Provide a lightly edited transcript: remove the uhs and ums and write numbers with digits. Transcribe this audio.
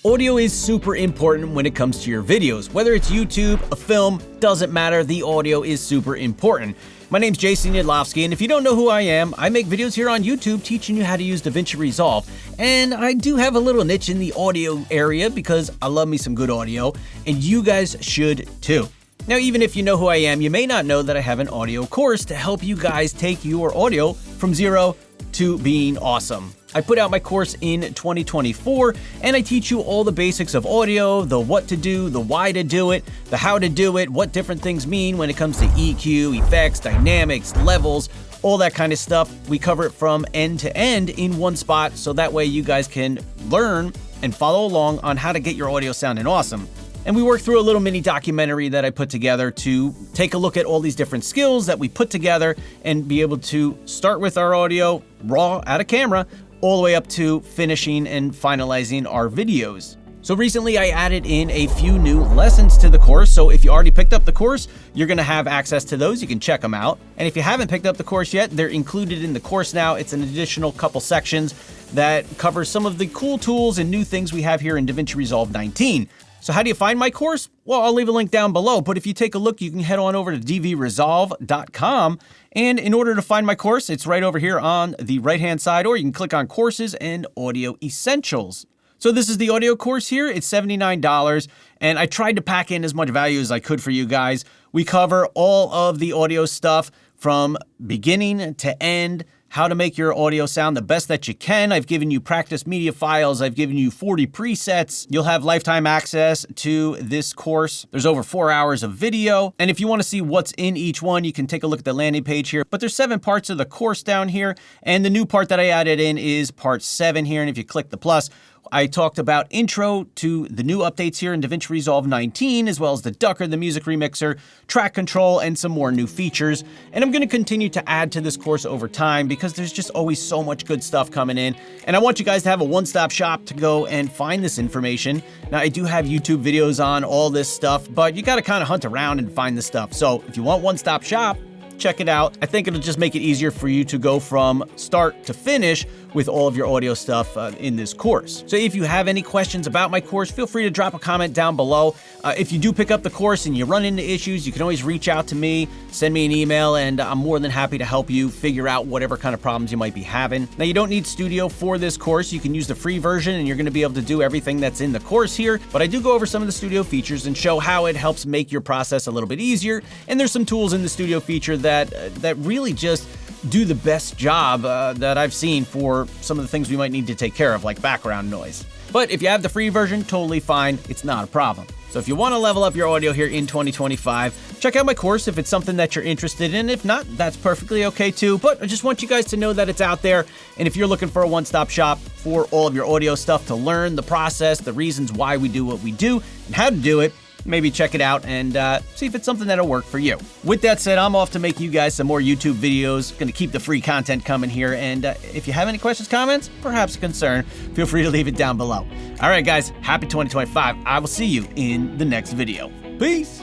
Audio is super important when it comes to your videos. Whether it's YouTube, a film, doesn't matter, the audio is super important. My name's Jason Yudlowski, and if you don't know who I am, I make videos here on YouTube teaching you how to use DaVinci Resolve. And I do have a little niche in the audio area because I love me some good audio, and you guys should too. Now, even if you know who I am, you may not know that I have an audio course to help you guys take your audio from zero to being awesome. I put out my course in 2024, and I teach you all the basics of audio, the what to do, the why to do it, the how to do it, what different things mean when it comes to EQ, effects, dynamics, levels, all that kind of stuff. We cover it from end to end in one spot, so that way you guys can learn and follow along on how to get your audio sounding awesome. And we worked through a little mini documentary that I put together to take a look at all these different skills that we put together and be able to start with our audio raw out of camera, all the way up to finishing and finalizing our videos. So recently I added in a few new lessons to the course, so if you already picked up the course, you're gonna have access to those. You can check them out. And if you haven't picked up the course yet, they're included in the course now. It's an additional couple sections that cover some of the cool tools and new things we have here in DaVinci Resolve 19. So how do you find my course? Well, I'll leave a link down below, but if you take a look, you can head on over to dvresolve.com. And in order to find my course, it's right over here on the right-hand side, or you can click on Courses and Audio Essentials. So this is the audio course here. It's $79, and I tried to pack in as much value as I could for you guys. We cover all of the audio stuff from beginning to end, how to make your audio sound the best that you can. I've given you practice media files. I've given you 40 presets. You'll have lifetime access to this course. There's over 4 hours of video. And if you want to see what's in each one, you can take a look at the landing page here. But there's 7 parts of the course down here. And the new part that I added in is part 7 here. And if you click the plus, I talked about intro to the new updates here in DaVinci Resolve 19, as well as the Ducker, the music remixer, track control, and some more new features. And I'm going to continue to add to this course over time because there's just always so much good stuff coming in. And I want you guys to have a one-stop shop to go and find this information. Now, I do have YouTube videos on all this stuff, but you got to kind of hunt around and find this stuff. So if you want one-stop shop, check it out. I think it'll just make it easier for you to go from start to finish with all of your audio stuff in this course. So if you have any questions about my course, feel free to drop a comment down below. If you do pick up the course and you run into issues, you can always reach out to me, send me an email, and I'm more than happy to help you figure out whatever kind of problems you might be having. Now, you don't need Studio for this course. You can use the free version and you're gonna be able to do everything that's in the course here, but I do go over some of the Studio features and show how it helps make your process a little bit easier. And there's some tools in the Studio feature that really just do the best job that I've seen for some of the things we might need to take care of, like background noise. But if you have the free version, totally fine. It's not a problem. So if you want to level up your audio here in 2025, check out my course if it's something that you're interested in. If not, that's perfectly okay too. But I just want you guys to know that it's out there. And if you're looking for a one-stop shop for all of your audio stuff to learn the process, the reasons why we do what we do, and how to do it, maybe check it out and see if it's something that'll work for you. With that said, I'm off to make you guys some more YouTube videos. Gonna keep the free content coming here. And if you have any questions, comments, perhaps a concern, feel free to leave it down below. All right, guys, happy 2025. I will see you in the next video. Peace.